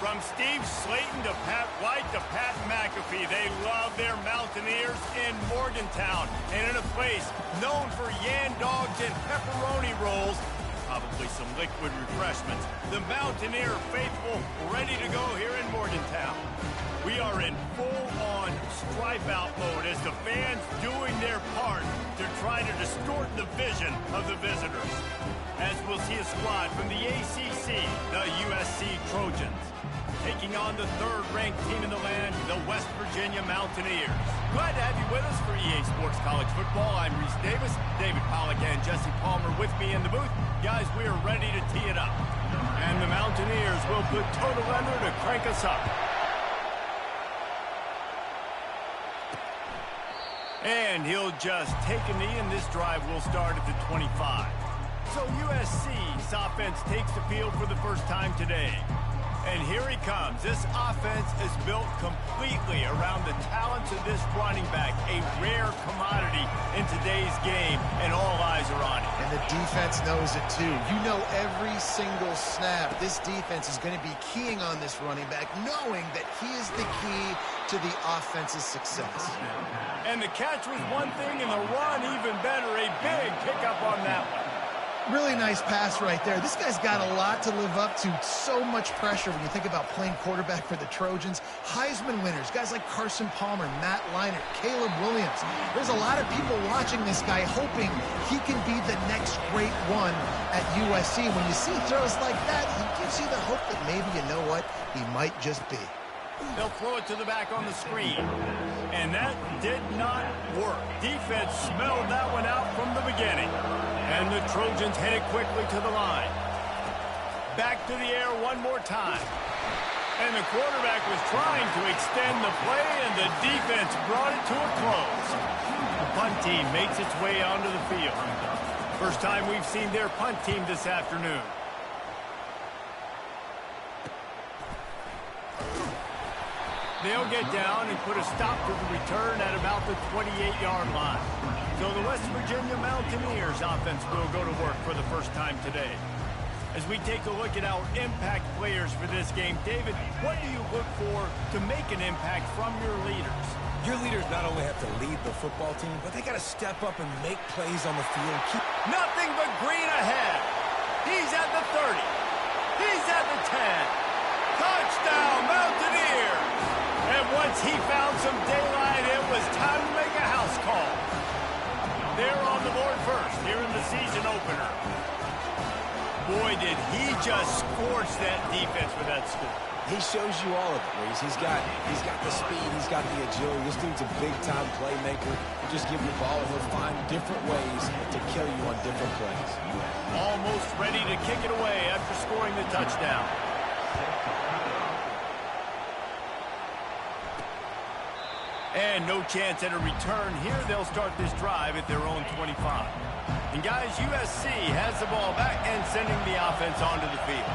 From Steve Slayton to Pat White to Pat McAfee, they love their Mountaineers in Morgantown. And in a place known for Yan dogs and pepperoni rolls, probably some liquid refreshments, the Mountaineer faithful ready to go here in Morgantown. We are in full-on stripe-out mode as the fans doing their part to try to distort the vision of the visitors. As we'll see a squad from the ACC, the USC Trojans, taking on the third-ranked team in the land, the West Virginia Mountaineers. Glad to have you with us for EA Sports College Football. I'm Reese Davis, David Pollack and Jesse Palmer with me in the booth. Guys, we are ready to tee it up. And the Mountaineers will put total under to crank us up. And he'll just take a knee, and this drive will start at the 25. So USC's offense takes the field for the first time today. And here he comes. This offense is built completely around the talents of this running back, a rare commodity in today's game, and all eyes are on it. And the defense knows it too. You know every single snap, this defense is going to be keying on this running back, knowing that he is the key to the offense's success. And the catch was one thing, and the run even better. A big pickup on that one. Really nice pass right there. This guy's got a lot to live up to. So much pressure when you think about playing quarterback for the Trojans. Heisman winners, guys like Carson Palmer, Matt Leinart, Caleb Williams. There's a lot of people watching this guy hoping he can be the next great one at USC. When you see throws like that, he gives you the hope that maybe, you know what, he might just be. They'll throw it to the back on the screen. And that did not work. Defense smelled that one out from the beginning. And the Trojans headed quickly to the line. Back to the air one more time. And the quarterback was trying to extend the play, and the defense brought it to a close. The punt team makes its way onto the field. First time we've seen their punt team this afternoon. They'll get down and put a stop to the return at about the 28-yard line. So the West Virginia Mountaineers offense will go to work for the first time today. As we take a look at our impact players for this game, David, what do you look for to make an impact from your leaders? Your leaders not only have to lead the football team, but they got to step up and make plays on the field. Nothing but green ahead. He's at the 30. He's at the 10. Touchdown, Mountaineers! And once he found some daylight, it was time to make a house call. They're on the board first here in the season opener. Boy, did he just scorch that defense with that score. He shows you all of it, Reese. He's got the speed, he's got the agility. This dude's a big-time playmaker. You just give him the ball, and he'll find different ways to kill you on different plays. Almost ready to kick it away after scoring the touchdown. And no chance at a return here. They'll start this drive at their own 25. And guys, USC has the ball back and sending the offense onto the field.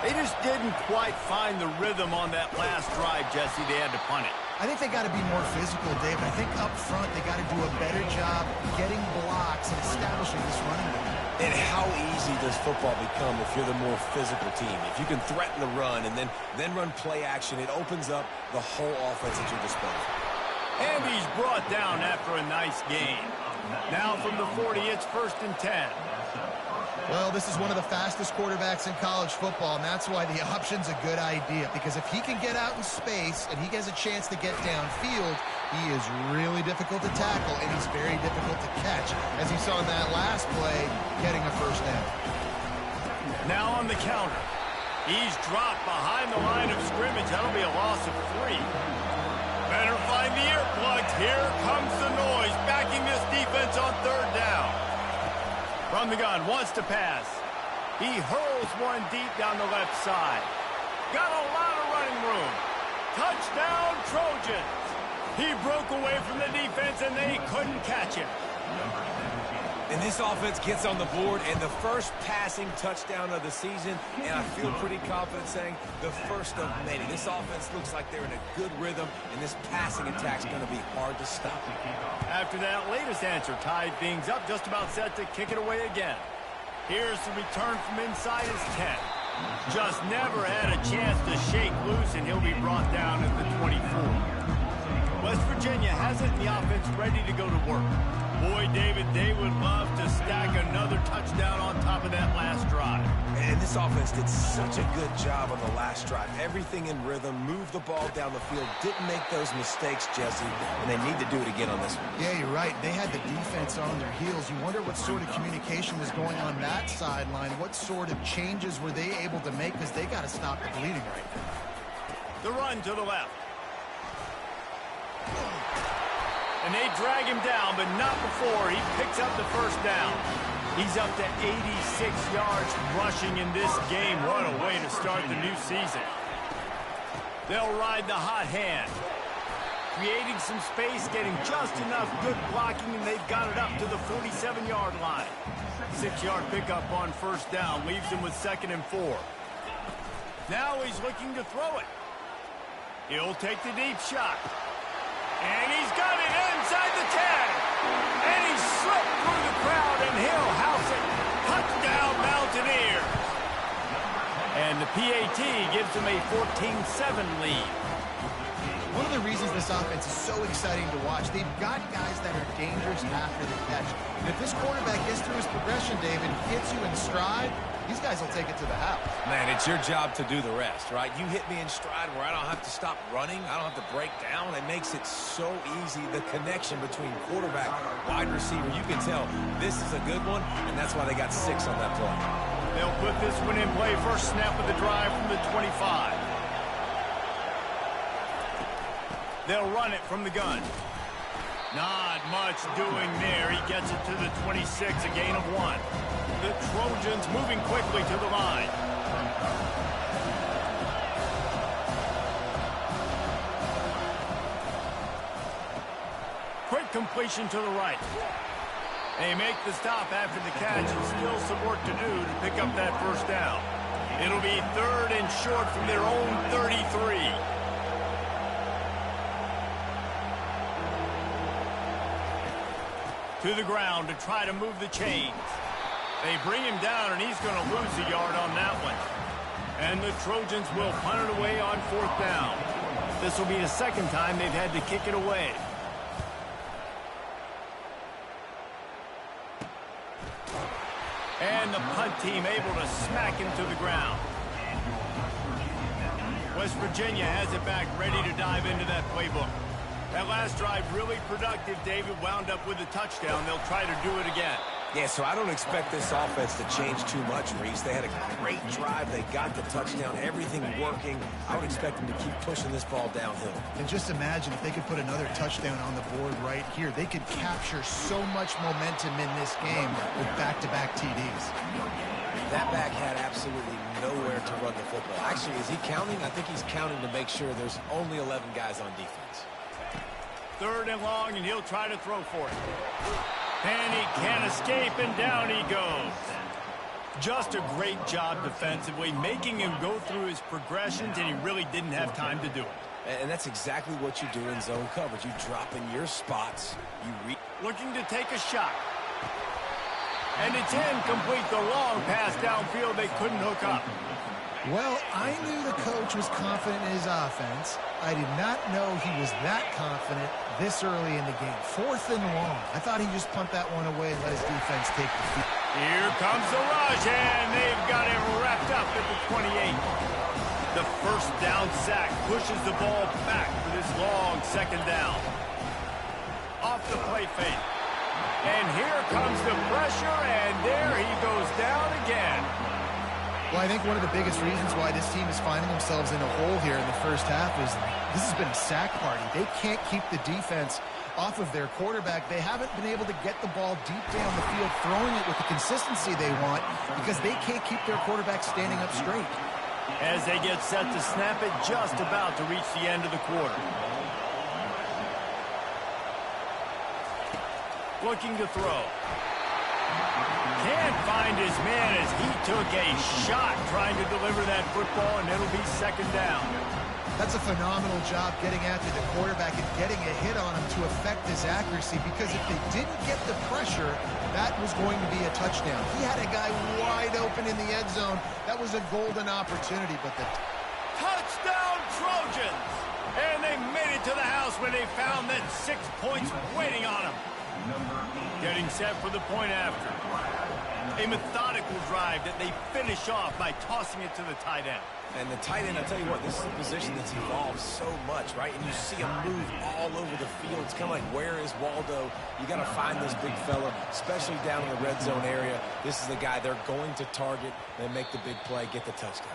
They just didn't quite find the rhythm on that last drive, Jesse. They had to punt it. I think they got to be more physical, Dave. I think up front they got to do a better job getting blocks and establishing this running game. And how easy does football become if you're the more physical team? If you can threaten the run and then run play action, it opens up the whole offense at your disposal. And he's brought down after a nice gain. Now from the 40, it's 1st and 10. Well, this is one of the fastest quarterbacks in college football, and that's why the option's a good idea. Because if he can get out in space and he has a chance to get downfield, he is really difficult to tackle, and he's very difficult to catch. As you saw in that last play, getting a first down. Now on the counter. He's dropped behind the line of scrimmage. That'll be a loss of 3. Better find the earplugs. Here comes the noise, backing this defense on 3rd down. From the gun, wants to pass. He hurls one deep down the left side. Got a lot of running room. Touchdown, Trojans. He broke away from the defense, and they couldn't catch him. And this offense gets on the board, and the first passing touchdown of the season, and I feel pretty confident saying the first of many. This offense looks like they're in a good rhythm, and this passing attack's going to be hard to stop. After that latest answer, tied things up, just about set to kick it away again. Here's the return from inside his 10. Just never had a chance to shake loose, and he'll be brought down at the 24. West Virginia has it in the offense ready to go to work. Boy, David, they would love to stack another touchdown on top of that last drive. And this offense did such a good job on the last drive. Everything in rhythm, moved the ball down the field, didn't make those mistakes, Jesse, and they need to do it again on this one. Yeah, you're right. They had the defense on their heels. You wonder what sort of communication was going on that sideline. What sort of changes were they able to make, because they got to stop the bleeding right now. The run to the left. And they drag him down, but not before he picks up the first down. He's up to 86 yards rushing in this game. What a way to start the new season. They'll ride the hot hand. Creating some space, getting just enough good blocking, and they've got it up to the 47-yard line. 6-yard pickup on first down leaves him with 2nd and 4. Now he's looking to throw it. He'll take the deep shot. And he's got it inside the 10. And he slipped through the crowd, and he'll house it. Touchdown, Mountaineers. And the PAT gives them a 14-7 lead. One of the reasons this offense is so exciting to watch, they've got guys that are dangerous after the catch. And if this quarterback gets through his progression, David, hits you in stride, these guys will take it to the house. Man, it's your job to do the rest, right? You hit me in stride where I don't have to stop running. I don't have to break down. It makes it so easy. The connection between quarterback, wide receiver, you can tell this is a good one, and that's why they got 6 on that play. They'll put this one in play. First snap of the drive from the 25. They'll run it from the gun. Not much doing there. He gets it to the 26, a gain of 1. The Trojans moving quickly to the line. Quick completion to the right. They make the stop after the catch, and still some work to do to pick up that first down. It'll be 3rd and short from their own 33. To the ground to try to move the chains. They bring him down, and he's going to lose a yard on that one. And the Trojans will punt it away on 4th down. This will be the 2nd time they've had to kick it away. And the punt team able to smack him to the ground. West Virginia has it back, ready to dive into that playbook. That last drive really productive. David wound up with a touchdown. They'll try to do it again. Yeah, so I don't expect this offense to change too much, Reese. They had a great drive. They got the touchdown, everything working. I would expect them to keep pushing this ball downhill. And just imagine if they could put another touchdown on the board right here. They could capture so much momentum in this game with back-to-back TDs. That back had absolutely nowhere to run the football. Actually, is he counting? I think he's counting to make sure there's only 11 guys on defense. 3rd and long, and he'll try to throw for it. And he can't escape, and down he goes. Just a great job defensively, making him go through his progressions, and he really didn't have time to do it. And that's exactly what you do in zone coverage. You drop in your spots. Looking to take a shot. And it's incomplete. The long pass downfield, they couldn't hook up. Well, I knew the coach was confident in his offense. I did not know he was that confident this early in the game. 4th and long. I thought he'd just punt that one away and let his defense take the field. Here comes the rush, and they've got him wrapped up at the 28. The first down sack pushes the ball back for this long 2nd down. Off the play fake. And here comes the pressure, and there he goes down again. Well, I think one of the biggest reasons why this team is finding themselves in a hole here in the first half is this has been a sack party. They can't keep the defense off of their quarterback. They haven't been able to get the ball deep down the field, throwing it with the consistency they want, because they can't keep their quarterback standing up straight. As they get set to snap it, just about to reach the end of the quarter. Looking to throw. Can't find his man as he took a shot trying to deliver that football, and it'll be 2nd down. That's a phenomenal job getting after the quarterback and getting a hit on him to affect his accuracy, because if they didn't get the pressure, that was going to be a touchdown. He had a guy wide open in the end zone. That was a golden opportunity, but the touchdown Trojans! And they made it to the house when they found that 6 points waiting on them. Getting set for the point after. A methodical drive that they finish off by tossing it to the tight end. And the tight end, I'll tell you what, this is a position that's evolved so much, right? And you see him move all over the field. It's kind of like, where is Waldo? You got to find this big fella, especially down in the red zone area. This is the guy they're going to target. They make the big play, get the touchdown.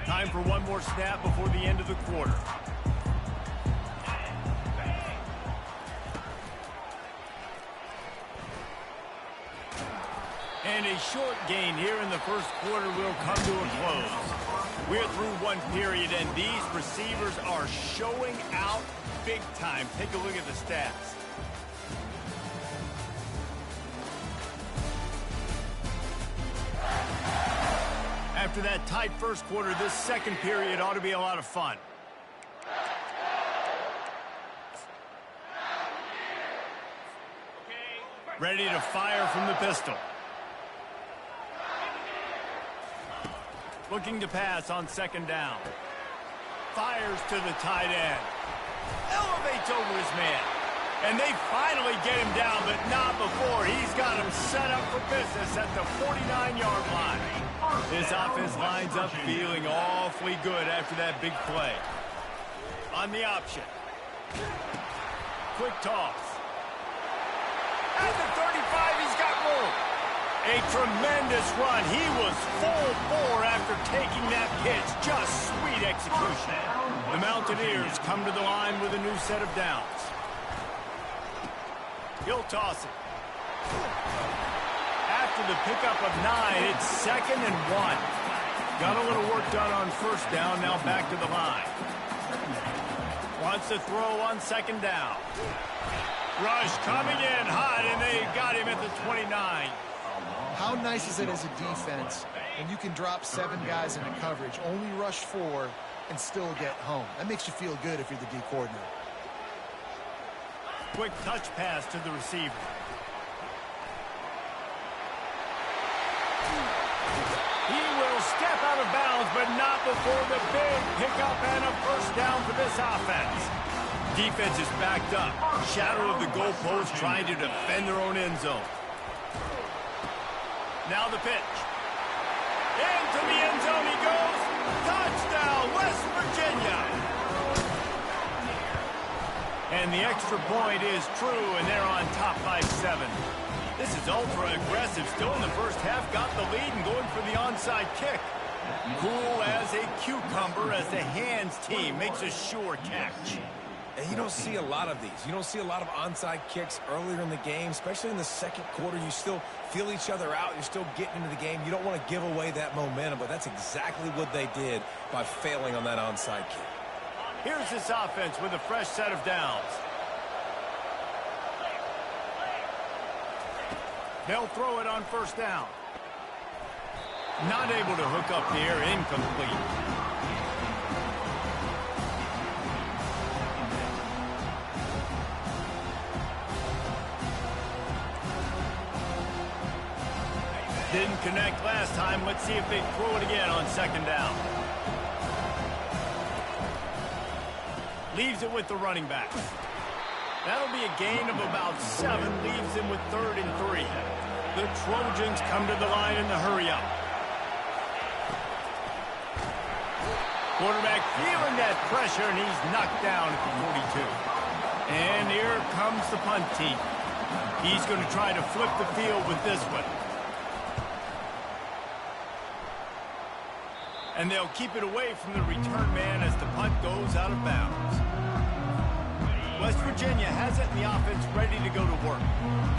Time for one more snap before the end of the quarter. And a short gain here in the first quarter will come to a close. We're through one period, and these receivers are showing out big time. Take a look at the stats. After that tight first quarter, this second period ought to be a lot of fun. Ready to fire from the pistol. Looking to pass on second down. Fires to the tight end. Elevates over his man. And they finally get him down, but not before. He's got him set up for business at the 49-yard line. This offense lines up feeling awfully good after that big play. On the option. Quick toss. At the 35, he's got room. A tremendous run. He was full bore after taking that pitch. Just sweet execution. The Mountaineers come to the line with a new set of downs. He'll toss it. After the pickup of 9, it's 2nd and 1. Got a little work done on first down, now back to the line. Wants to throw on second down. Rush coming in hot, and they got him at the 29. How nice is it as a defense when you can drop 7 guys into coverage, only rush 4, and still get home? That makes you feel good if you're the D coordinator. Quick touch pass to the receiver. He will step out of bounds, but not before the big pickup and a first down for this offense. Defense is backed up. Shadow of the goalpost trying to defend their own end zone. Now the pitch. Into the end zone he goes. Touchdown, West Virginia. And the extra point is true, and they're on top by 7. This is ultra-aggressive. Still in the first half, got the lead and going for the onside kick. Cool as a cucumber as the hands team makes a sure catch. And you don't see a lot of these. You don't see a lot of onside kicks earlier in the game, especially in the second quarter. You still feel each other out. You're still getting into the game. You don't want to give away that momentum, but that's exactly what they did by failing on that onside kick. Here's this offense with a fresh set of downs. They'll throw it on first down. Not able to hook up here, incomplete. Didn't connect last time. Let's see if they throw it again on second down. Leaves it with the running back. That'll be a gain of about 7. Leaves him with 3rd and 3. The Trojans come to the line in the hurry-up. Quarterback feeling that pressure, and he's knocked down at the 42. And here comes the punt team. He's going to try to flip the field with this one. And they'll keep it away from the return man as the punt goes out of bounds. West Virginia has it in the offense ready to go to work.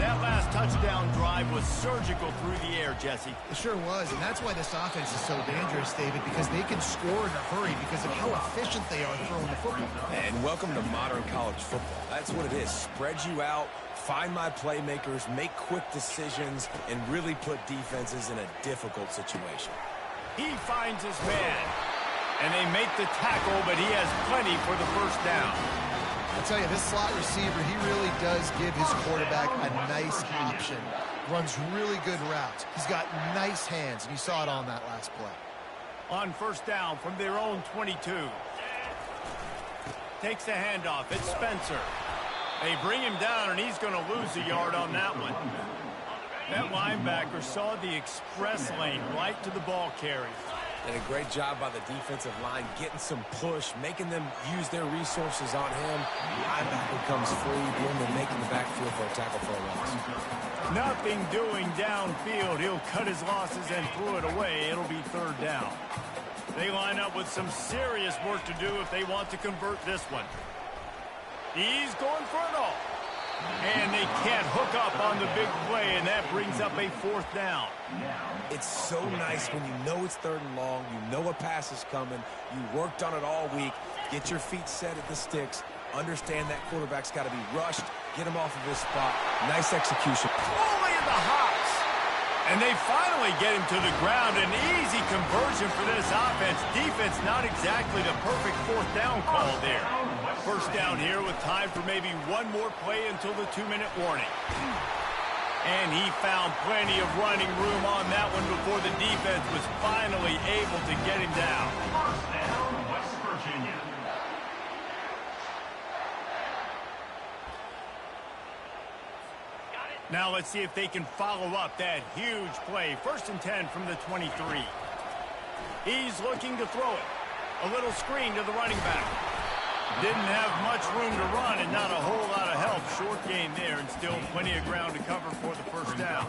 That last touchdown drive was surgical through the air, Jesse. It sure was, and that's why this offense is so dangerous, David, because they can score in a hurry because of how efficient they are throwing the football. And welcome to modern college football. That's what it is. Spread you out, find my playmakers, make quick decisions, and really put defenses in a difficult situation. He finds his man, and they make the tackle, but he has plenty for the first down. I'll tell you, this slot receiver, he really does give his quarterback a nice option. Runs really good routes. He's got nice hands, and you saw it on that last play. On first down from their own 22. Takes the handoff. It's Spencer. They bring him down, and he's going to lose a yard on that one. That linebacker saw the express lane right to the ball carrier. And a great job by the defensive line, getting some push, making them use their resources on him. The linebacker comes free, boom, and making the backfield for a tackle for a loss. Nothing doing downfield. He'll cut his losses and throw it away. It'll be third down. They line up with some serious work to do if they want to convert this one. He's going for it all. And they can't hook up on the big play, and that brings up a fourth down. It's so nice when you know it's third and long, you know a pass is coming, you worked on it all week, get your feet set at the sticks, understand that quarterback's got to be rushed, get him off of his spot. Nice execution. Fully in the hops. And they finally get him to the ground. An easy conversion for this offense. Defense not exactly the perfect fourth down call there. First down here with time for maybe one more play until the 2-minute warning. And he found plenty of running room on that one before the defense was finally able to get him down. First down, West Virginia. Now let's see if they can follow up that huge play. First and 10 from the 23. He's looking to throw it. A little screen to the running back. Didn't have much room to run and not a whole lot of help. Short gain there and still plenty of ground to cover for the first down.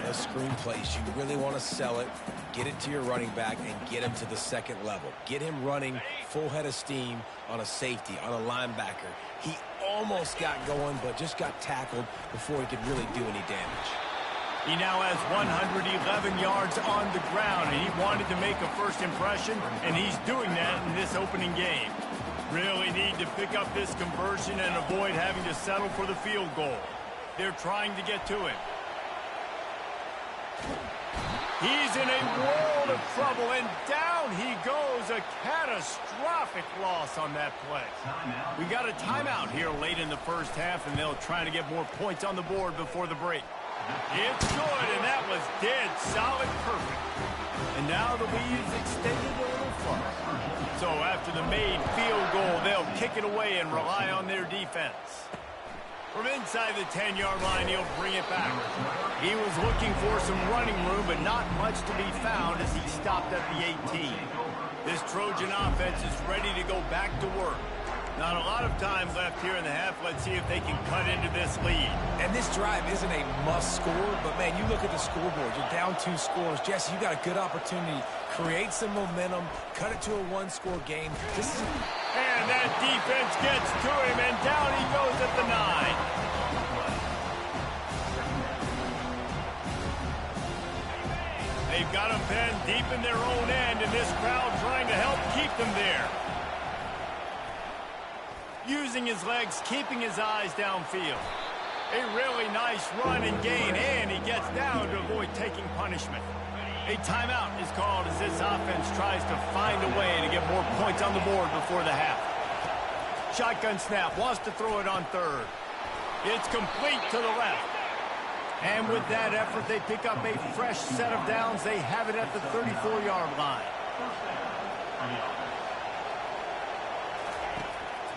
A screen place, you really want to sell it, get it to your running back, and get him to the second level. Get him running full head of steam on a safety, on a linebacker. He almost got going, but just got tackled before he could really do any damage. He now has 111 yards on the ground, and he wanted to make a first impression, and he's doing that in this opening game. Really need to pick up this conversion and avoid having to settle for the field goal. They're trying to get to him. He's in a world of trouble, and down he goes. A catastrophic loss on that play. We got a timeout here late in the first half, and they'll try to get more points on the board before the break. It's good, and that was dead solid perfect. And now the lead is extended a little further. So after the made field goal, they'll kick it away and rely on their defense. From inside the 10-yard line, he'll bring it back. He was looking for some running room, but not much to be found as he stopped at the 18. This Trojan offense is ready to go back to work. Not a lot of time left here in the half. Let's see if they can cut into this lead. And this drive isn't a must score, but, man, you look at the scoreboard. You're down 2 scores. Jesse, you got a good opportunity. Create some momentum. Cut it to a 1-score game. And that defense gets to him, and down he goes at the 9. They've got him pinned deep in their own end, and this crowd trying to help keep them there. Using his legs, keeping his eyes downfield. A really nice run and gain, and he gets down to avoid taking punishment. A timeout is called as this offense tries to find a way to get more points on the board before the half. Shotgun snap, wants to throw it on third. It's complete to the left. And with that effort, they pick up a fresh set of downs. They have it at the 34-yard line.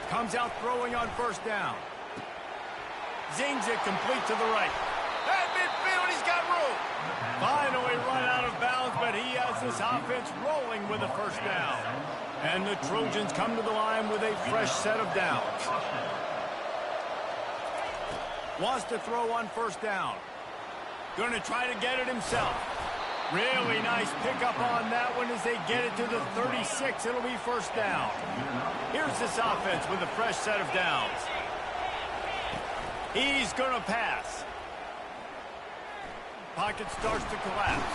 Comes out throwing on first down. Zings it complete to the right. At midfield, he's got room. Finally run out of bounds, but he has this offense rolling with a first down. And the Trojans come to the line with a fresh set of downs. Wants to throw on first down. Going to try to get it himself. Really nice pickup on that one as they get it to the 36. It'll be first down. Here's this offense with a fresh set of downs. He's going to pass. Pocket starts to collapse.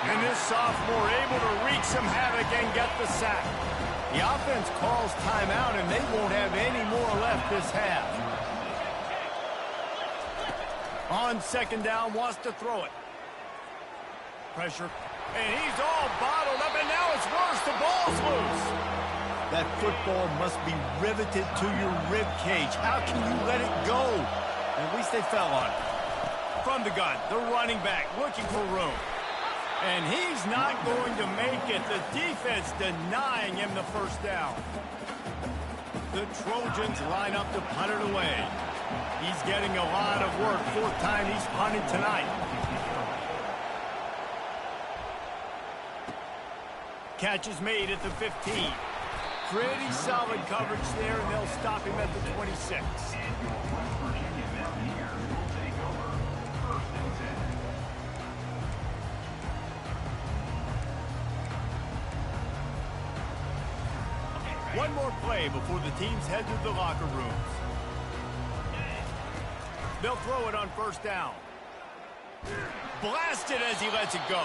And this sophomore able to wreak some havoc and get the sack. The offense calls timeout, and they won't have any more left this half. On second down, wants to throw it. Pressure. And he's all bottled up, and now it's worse. The ball's loose. That football must be riveted to your rib cage. How can you let it go? At least they fell on it. From the gun, the running back looking for room. And he's not going to make it. The defense denying him the first down. The Trojans line up to punt it away. He's getting a lot of work. Fourth time he's punted tonight. Catch is made at the 15. Pretty solid coverage there, and they'll stop him at the 26. One more play before the teams head to the locker rooms. They'll throw it on first down. Blasted as he lets it go.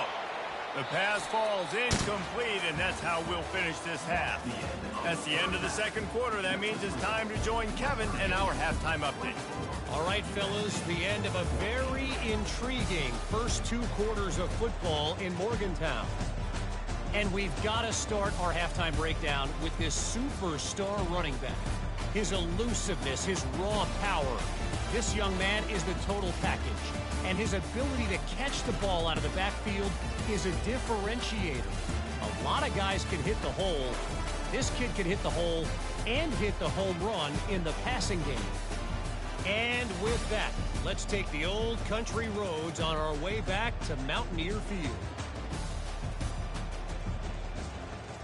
The pass falls incomplete, and that's how we'll finish this half. That's the end of the second quarter. That means it's time to join Kevin and our halftime update. All right, fellas, the end of a very intriguing first 2 quarters of football in Morgantown. And we've got to start our halftime breakdown with this superstar running back. His elusiveness, his raw power. This young man is the total package. And his ability to catch the ball out of the backfield is a differentiator. A lot of guys can hit the hole. This kid can hit the hole and hit the home run in the passing game. And with that, let's take the old country roads on our way back to Mountaineer Field.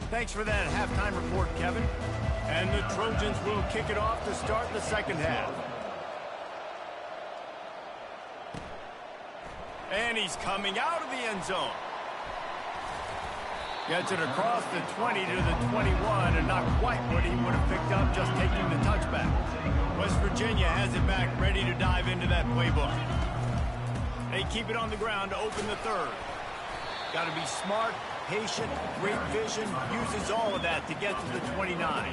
Thanks for that halftime report, Kevin. And the Trojans will kick it off to start the second half. And he's coming out of the end zone. Gets it across the 20 to the 21, and not quite what he would have picked up just taking the touchback. West Virginia has it back, ready to dive into that playbook. They keep it on the ground to open the third. Got to be smart, patient, great vision, uses all of that to get to the 29.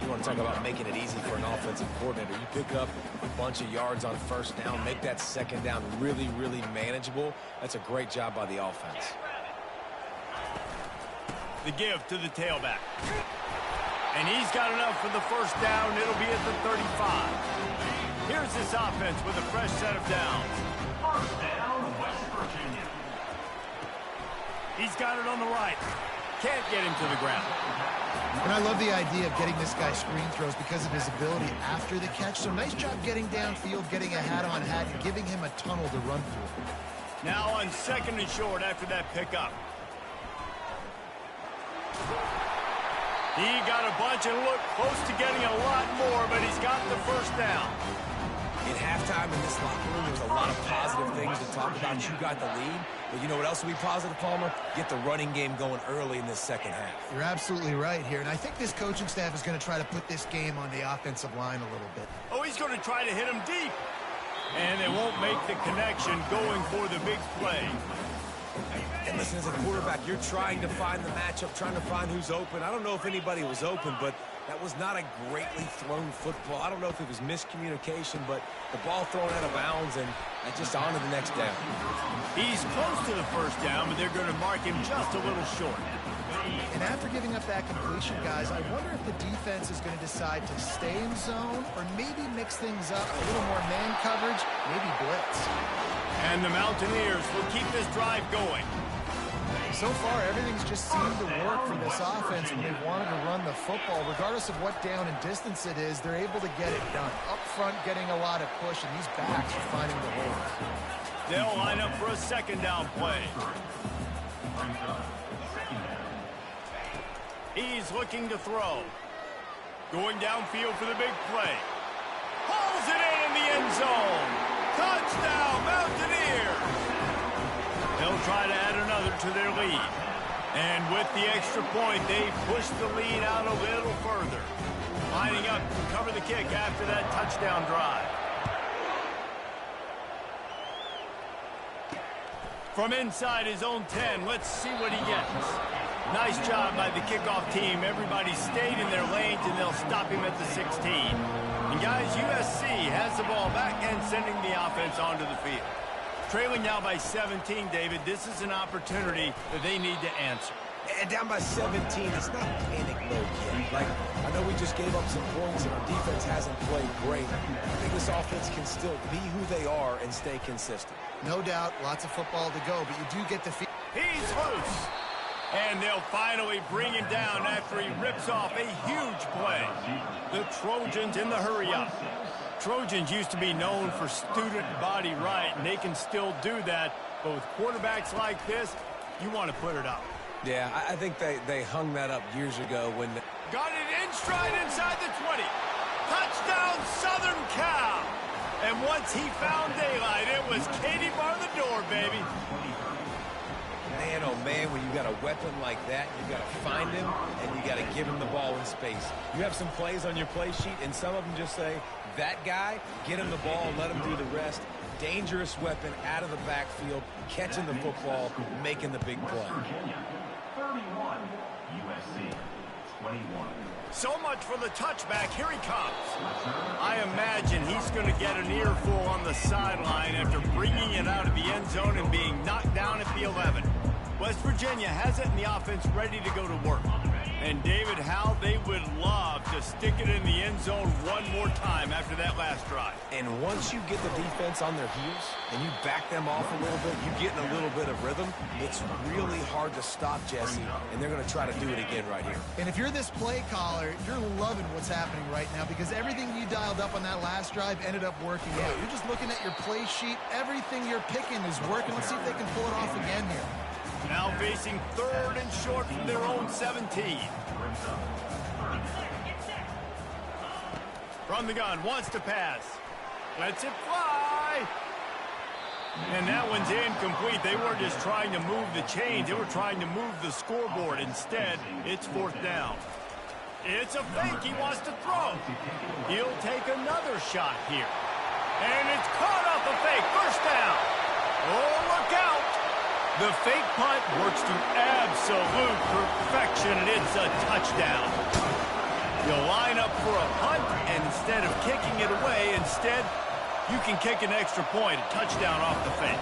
You want to talk about making it easy for an offensive coordinator. You pick up a bunch of yards on first down, make that second down really, really manageable. That's a great job by the offense. The give to the tailback. And he's got enough for the first down. It'll be at the 35. Here's this offense with a fresh set of downs. First down, West Virginia. He's got it on the right. Can't get him to the ground. And I love the idea of getting this guy screen throws because of his ability after the catch. So nice job getting downfield, getting a hat-on-hat, and giving him a tunnel to run through. Now on second and short after that pickup. He got a bunch and looked close to getting a lot more, but he's got the first down. In halftime in this locker room, there's a lot of positive things to talk about. You got the lead, but you know what else will be positive, Palmer? Get the running game going early in this second half. You're absolutely right here, and I think this coaching staff is going to try to put this game on the offensive line a little bit. Oh, he's going to try to hit him deep. And they won't make the connection going for the big play. And listen, as a quarterback, you're trying to find the matchup, trying to find who's open. I don't know if anybody was open, but that was not a greatly thrown football. I don't know if it was miscommunication, but the ball thrown out of bounds and just on to the next down. He's close to the first down, but they're going to mark him just a little short. And after giving up that completion, guys, I wonder if the defense is going to decide to stay in zone or maybe mix things up, a little more man coverage, maybe blitz. And the Mountaineers will keep this drive going. So far, everything's just seemed to work for this offense when they wanted to run the football. Regardless of what down and distance it is, they're able to get it done. Up front, getting a lot of push, and these backs are finding the holes. They'll line up for a second down play. He's looking to throw. Going downfield for the big play. Hauls it in the end zone. Touchdown, Mountaineers! They'll try to add another to their lead. And with the extra point, they push the lead out a little further. Lining up to cover the kick after that touchdown drive. From inside his own 10, let's see what he gets. Nice job by the kickoff team. Everybody stayed in their lanes, and they'll stop him at the 16. And guys, USC has the ball back and sending the offense onto the field. Trailing now by 17, David. This is an opportunity that they need to answer. And down by 17, it's not panic mode yet. Like, I know we just gave up some points and our defense hasn't played great. I think this offense can still be who they are and stay consistent. No doubt, lots of football to go, but you do get the feel. He's loose. And they'll finally bring him down after he rips off a huge play. The Trojans in the hurry-up. Trojans used to be known for student body right, and they can still do that. But with quarterbacks like this, you want to put it up. Yeah, I think they hung that up years ago when... Got it in stride inside the 20. Touchdown, Southern Cal. And once he found daylight, it was Katie bar the door, baby. Man, oh man, when you got a weapon like that, you got to find him, and you got to give him the ball in space. You have some plays on your play sheet, and some of them just say, that guy, get him the ball, let him do the rest. Dangerous weapon out of the backfield, catching the football, making the big play. 31, USC 21. So much for the touchback. Here he comes. I imagine he's going to get an earful on the sideline after bringing it out of the end zone and being knocked down at the 11. West Virginia has it in the offense ready to go to work. And David, how they would love to stick it in the end zone one more time after that last drive. And once you get the defense on their heels and you back them off a little bit, you get in a little bit of rhythm, it's really hard to stop Jesse, and they're going to try to do it again right here. And if you're this play caller, you're loving what's happening right now because everything you dialed up on that last drive ended up working out. You're just looking at your play sheet. Everything you're picking is working. Let's see if they can pull it off again here. Now facing 3rd and short from their own 17. From the gun, wants to pass. Lets it fly. And that one's incomplete. They weren't just trying to move the chains. They were trying to move the scoreboard. Instead, it's 4th down. It's a fake. He wants to throw. He'll take another shot here. And it's caught off a fake. 1st down. Oh, look out. The fake punt works to absolute perfection, and it's a touchdown. You'll line up for a punt, and instead of kicking it away, instead, you can kick an extra point, a touchdown off the fake.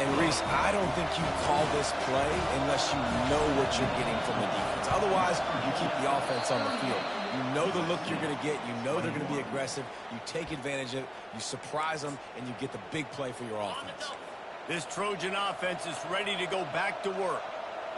And, Reese, I don't think you call this play unless you know what you're getting from the defense. Otherwise, you keep the offense on the field. You know the look you're going to get. You know they're going to be aggressive. You take advantage of it. You surprise them, and you get the big play for your offense. This Trojan offense is ready to go back to work.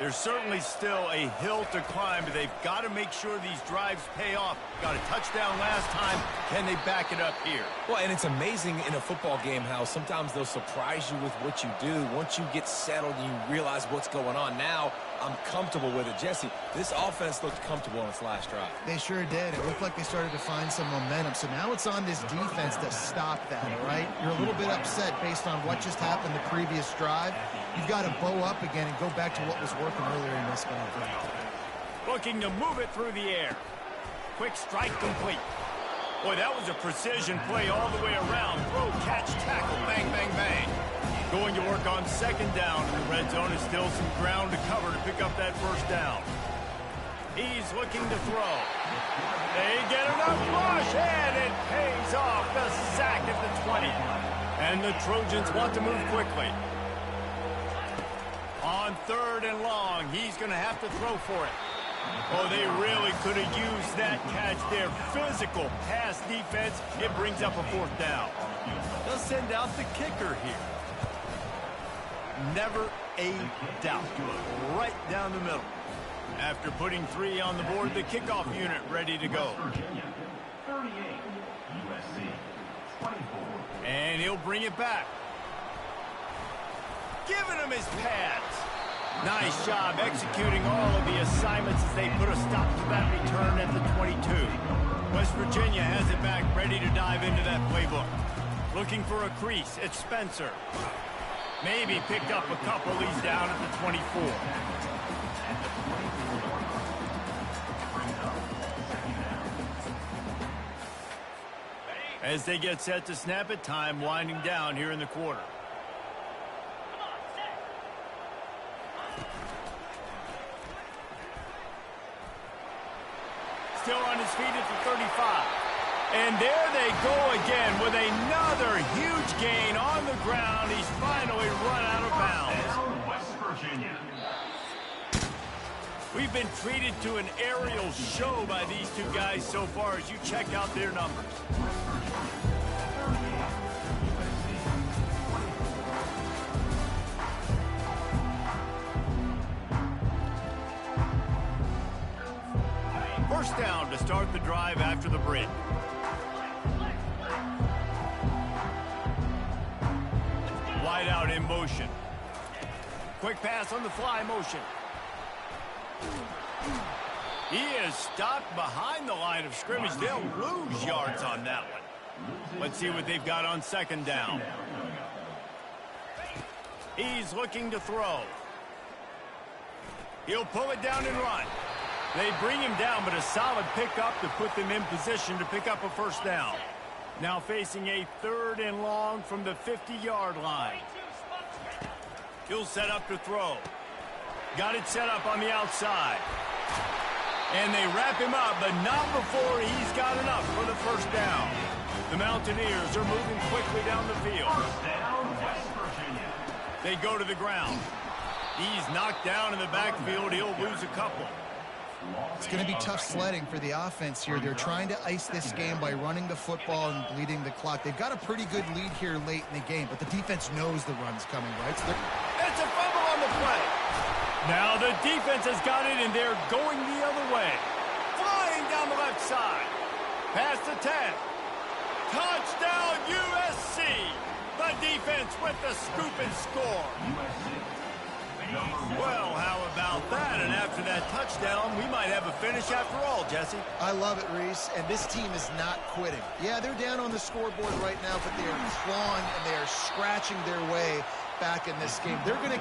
There's certainly still a hill to climb, but they've got to make sure these drives pay off. Got a touchdown last time. Can they back it up here? Well, and it's amazing in a football game how sometimes they'll surprise you with what you do. Once you get settled and you realize what's going on, now I'm comfortable with it. Jesse, this offense looked comfortable on its last drive. They sure did. It looked like they started to find some momentum. So now it's on this defense to stop that, all right? You're a little bit upset based on what just happened the previous drive. You've got to bow up again and go back to what was working earlier in this game. Looking to move it through the air. Quick strike complete. Boy, that was a precision play all the way around. Throw, catch, tackle, bang, bang, bang. Going to work on 2nd down in the red zone. Is still some ground to cover to pick up that 1st down. He's looking to throw. They get enough rush, and it pays off. The sack at the 20. And the Trojans want to move quickly. On 3rd and long, he's going to have to throw for it. Oh, they really could have used that catch there. Physical pass defense. It brings up a 4th down. They'll send out the kicker here. Never a doubt. Right down the middle. After putting 3 on the board, the kickoff unit ready to go. 38, USC 24. And he'll bring it back. Giving him his pads. Nice job executing all of the assignments as they put a stop to that return at the 22. West Virginia has it back, ready to dive into that playbook. Looking for a crease. It's Spencer. Maybe picked up a couple. He's down at the 24. As they get set to snap it, time winding down here in the quarter. feet at the 35. And there they go again with another huge gain on the ground. He's finally run out of bounds. West Virginia. We've been treated to an aerial show by these two guys so far as you check out their numbers. First down to start the drive after the break. Wide out in motion. Quick pass on the fly motion. He is stopped behind the line of scrimmage. They'll lose yards on that one. Let's see what they've got on second down. He's looking to throw. He'll pull it down and run. They bring him down, but a solid pickup to put them in position to pick up a first down. Now facing a 3rd and long from the 50-yard line. He'll set up to throw. Got it set up on the outside. And they wrap him up, but not before he's got enough for the first down. The Mountaineers are moving quickly down the field. First down, West Virginia. They go to the ground. He's knocked down in the backfield. He'll lose a couple. It's going to be tough sledding for the offense here. They're trying to ice this game by running the football and bleeding the clock. They've got a pretty good lead here late in the game, but the defense knows the run's coming, right? So it's a fumble on the play. Now the defense has got it, and they're going the other way. Flying down the left side. Past the 10. Touchdown, USC. The defense with the scoop and score. Well, how about that? And after that touchdown, we might have a finish after all, Jesse. I love it, Reese, and this team is not quitting. Yeah, they're down on the scoreboard right now, but they are clawing and they are scratching their way back in this game. They're going to...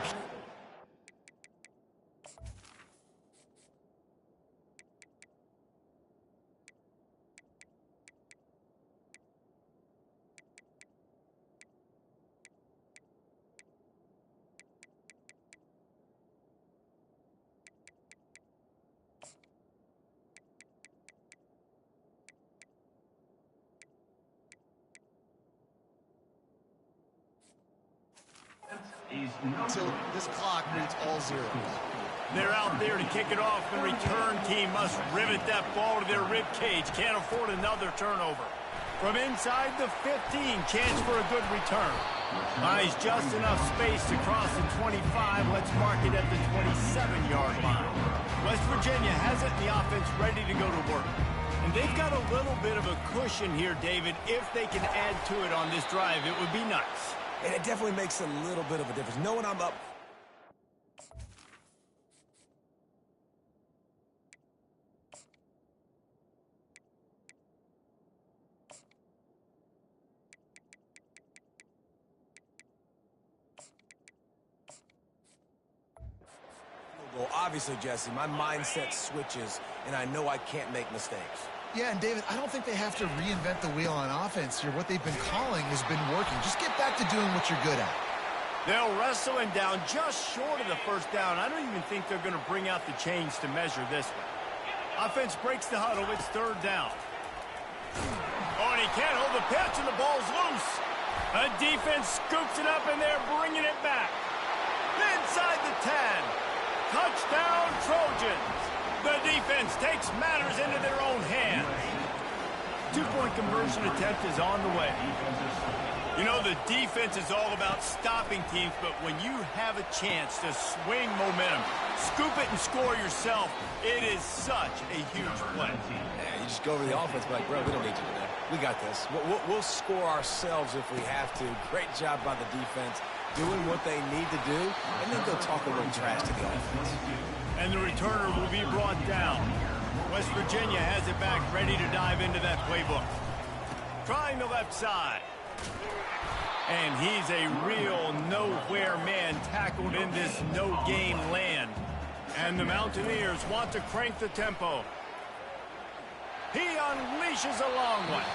Until this clock reads all zeros. They're out there to kick it off. The return team must rivet that ball to their rib cage. Can't afford another turnover. From inside the 15, chance for a good return. Buys just enough space to cross the 25. Let's mark it at the 27-yard line. West Virginia has it, and the offense ready to go to work. And they've got a little bit of a cushion here, David. If they can add to it on this drive, it would be nice. And it definitely makes a little bit of a difference. Knowing I'm up. Well, obviously, Jesse, my mindset switches, and I know I can't make mistakes. Yeah, and David, I don't think they have to reinvent the wheel on offense here. What they've been calling has been working. Just get back to doing what you're good at. They'll wrestle him down just short of the first down. I don't even think they're going to bring out the chains to measure this one. Offense breaks the huddle. It's 3rd down. Oh, and he can't hold the pitch, and the ball's loose. A defense scoops it up, and they're bringing it back. Inside the 10. Touchdown, Trojans. The defense takes matters into their own hands. 2-point conversion attempt is on the way. You know, the defense is all about stopping teams, but when you have a chance to swing momentum, scoop it and score yourself, it is such a huge play. Yeah, you just go over the offense, like, bro, we don't need you today. We got this. We'll score ourselves if we have to. Great job by the defense, doing what they need to do, and then go talk a little trash to the offense. And the returner will be brought down. West Virginia has it back, ready to dive into that playbook. Trying the left side. And he's a real nowhere man tackled in this no-game land. And the Mountaineers want to crank the tempo. He unleashes a long one.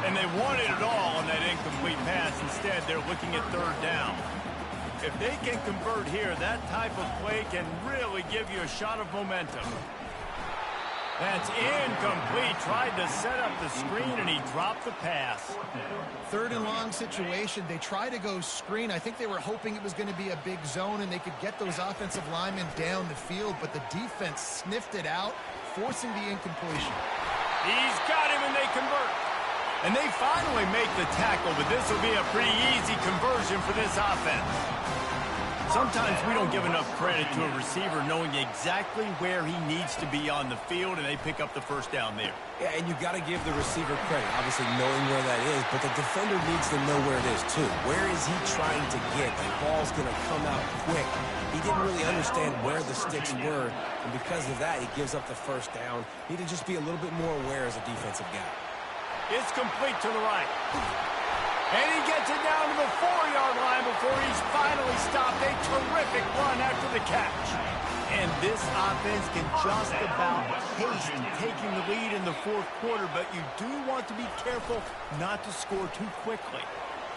And they wanted it all on that incomplete pass. Instead, they're looking at 3rd down. If they can convert here, that type of play can really give you a shot of momentum. That's incomplete. Tried to set up the screen, and he dropped the pass. 3rd and long situation. They try to go screen. I think they were hoping it was going to be a big zone and they could get those offensive linemen down the field, but the defense sniffed it out, forcing the incompletion. He's got him, and they convert. And they finally make the tackle, but this will be a pretty easy conversion for this offense. Sometimes we don't give enough credit to a receiver knowing exactly where he needs to be on the field, and they pick up the first down there. Yeah, and you've got to give the receiver credit, obviously knowing where that is, but the defender needs to know where it is too. Where is he trying to get? The ball's going to come out quick. He didn't really understand where the sticks were, and because of that, he gives up the first down. Need to just be a little bit more aware as a defensive guy. It's complete to the right. And he gets it down to the 4-yard line before he's finally stopped. A terrific run after the catch. And this offense can just about haste taking the lead in the 4th quarter, but you do want to be careful not to score too quickly.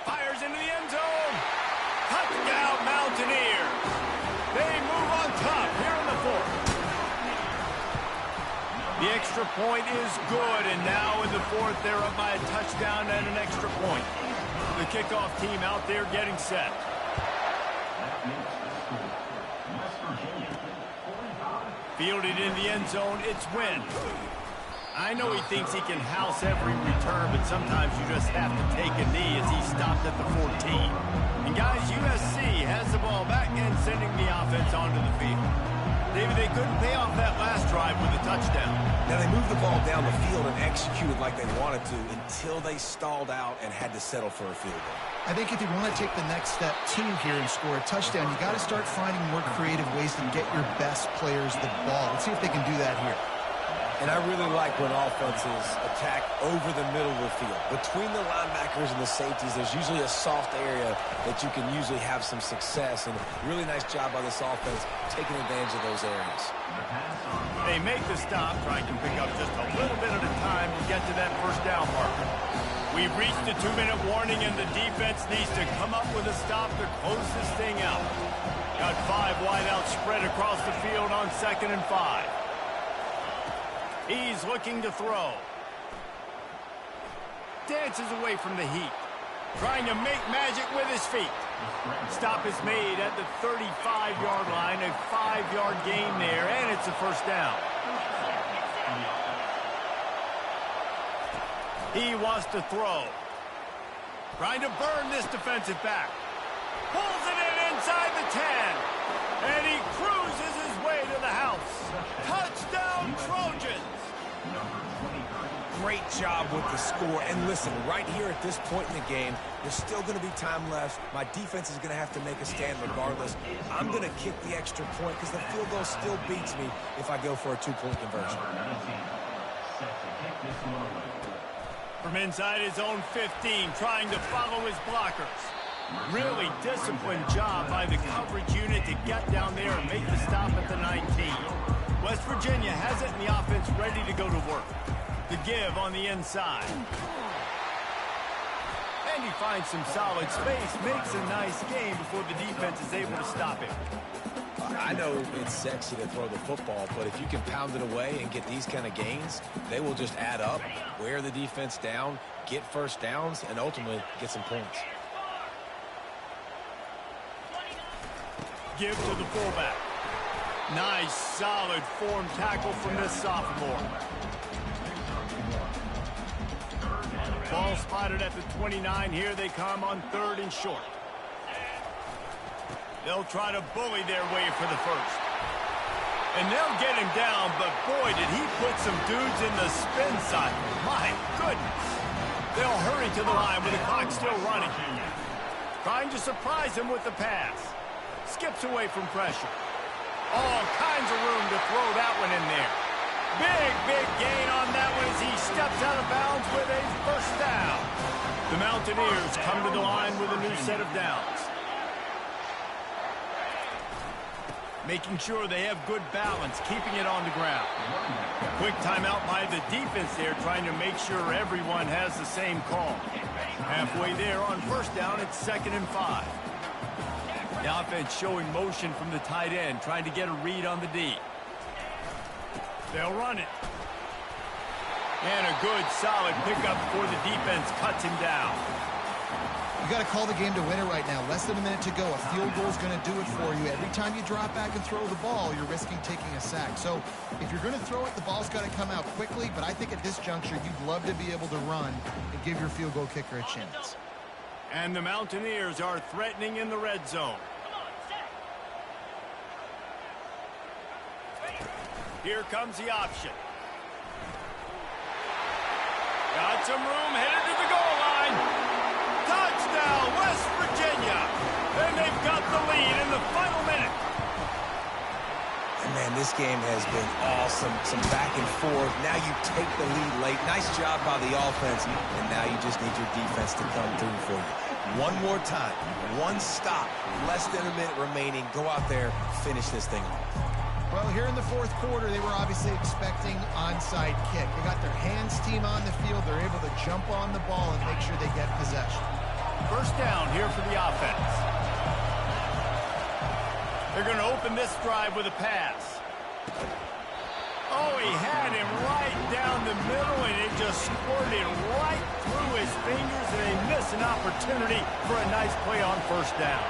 Fires into the end zone. Touchdown, Mountaineers. They move on top here in the 4th. The extra point is good, and now in the 4th, they're up by a touchdown and an extra point. The kickoff team out there getting set. Fielded in the end zone, it's Wynn. I know he thinks he can house every return, but sometimes you just have to take a knee as he stopped at the 14. And guys, USC has the ball back and sending the offense onto the field. David, they couldn't pay off that last drive with a touchdown. Now, they moved the ball down the field and executed like they wanted to until they stalled out and had to settle for a field goal. I think if you want to take the next step too here and score a touchdown, you got to start finding more creative ways to get your best players the ball. Let's see if they can do that here. And I really like when offenses attack over the middle of the field. Between the linebackers and the safeties, there's usually a soft area that you can usually have some success. And really nice job by this offense taking advantage of those areas. They make the stop, trying to pick up just a little bit at a time to get to that first down marker. We've reached the 2-minute warning, and the defense needs to come up with a stop to close this thing out. Got 5 wideouts spread across the field on 2nd and 5. He's looking to throw. Dances away from the heat. Trying to make magic with his feet. Stop is made at the 35-yard line. A 5-yard gain there, and it's a first down. He wants to throw. Trying to burn this defensive back. Pulls it in inside the 10. And he cruises his way to the house. Touchdown, Trojans. Great job with the score. And listen, right here at this point in the game, there's still going to be time left. My defense is going to have to make a stand regardless. I'm going to kick the extra point because the field goal still beats me if I go for a 2-point conversion. From inside his own 15, trying to follow his blockers. Really disciplined job by the coverage unit to get down there and make the stop at the 19. West Virginia has it in the offense ready to go to work. The give on the inside. And he finds some solid space, makes a nice game before the defense is able to stop him. I know it's sexy to throw the football, but if you can pound it away and get these kind of gains, they will just add up, wear the defense down, get first downs, and ultimately get some points. Give to the fullback. Nice, solid form tackle from this sophomore. Ball spotted at the 29. Here they come on 3rd and short. They'll try to bully their way for the first. And they'll get him down, but boy, did he put some dudes in the spin cycle. My goodness. They'll hurry to the line with the clock still running. Trying to surprise him with the pass. Skips away from pressure. All kinds of room to throw that one in there. Big gain on that one as he steps out of bounds with a first down. The Mountaineers come to the line with a new set of downs. Making sure they have good balance, keeping it on the ground. Quick timeout by the defense there, trying to make sure everyone has the same call. Halfway there on first down, it's 2nd and 5. The offense showing motion from the tight end, trying to get a read on the D. They'll run it. And a good, solid pickup before the defense cuts him down. You got to call the game to win it right now. Less than a minute to go. A field goal is going to do it for you. Every time you drop back and throw the ball, you're risking taking a sack. So if you're going to throw it, the ball's got to come out quickly. But I think at this juncture, you'd love to be able to run and give your field goal kicker a chance. And the Mountaineers are threatening in the red zone. Here comes the option. Got some room, headed to the goal line. Touchdown, West Virginia. And they've got the lead in the final minute. And man, this game has been awesome. Some back and forth. Now you take the lead late. Nice job by the offense. And now you just need your defense to come through for you. One more time. One stop. Less than a minute remaining. Go out there, finish this thing off. Well, here in the fourth quarter, they were obviously expecting onside kick. They got their hands team on the field. They're able to jump on the ball and make sure they get possession. First down here for the offense. They're going to open this drive with a pass. Oh, he had him right down the middle, and it just squirted right through his fingers, and they miss an opportunity for a nice play on first down.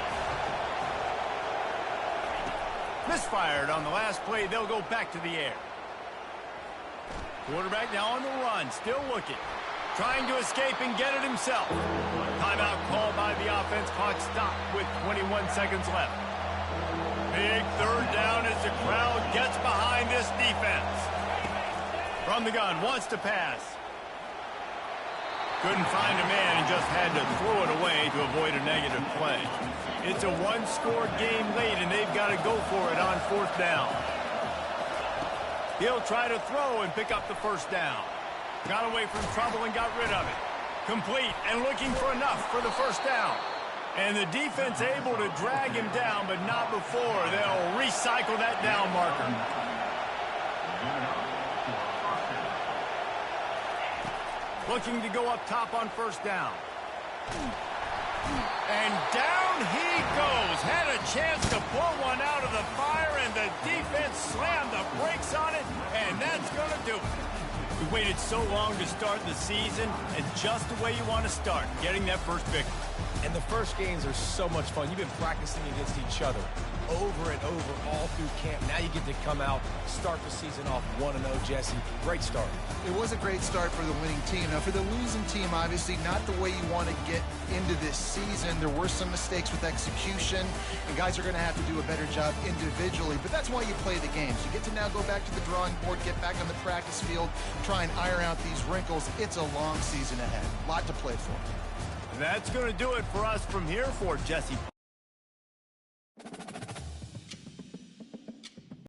Misfired on the last play. They'll go back to the air. Quarterback now on the run, still looking. Trying to escape and get it himself. Timeout called by the offense. Clock stopped with 21 seconds left. Big third down as the crowd gets behind this defense. From the gun, wants to pass. Couldn't find a man and just had to throw it away to avoid a negative play. It's a one-score game late, and they've got to go for it on fourth down. He'll try to throw and pick up the first down. Got away from trouble and got rid of it. Complete and looking for enough for the first down. And the defense able to drag him down, but not before they'll recycle that down marker. Looking to go up top on first down. And down he goes. Had a chance to pull one out of the fire, and the defense slammed the brakes on it, and that's going to do it. We waited so long to start the season, and just the way you want to start, getting that first victory. And the first games are so much fun. You've been practicing against each other over and over all through camp. Now you get to come out, start the season off 1-0, Jesse. Great start. It was a great start for the winning team. Now, for the losing team, obviously not the way you want to get into this season. There were some mistakes with execution, and guys are going to have to do a better job individually. But that's why you play the games. You get to now go back to the drawing board, get back on the practice field, try and iron out these wrinkles. It's a long season ahead. A lot to play for. That's going to do it for us from here for Jesse.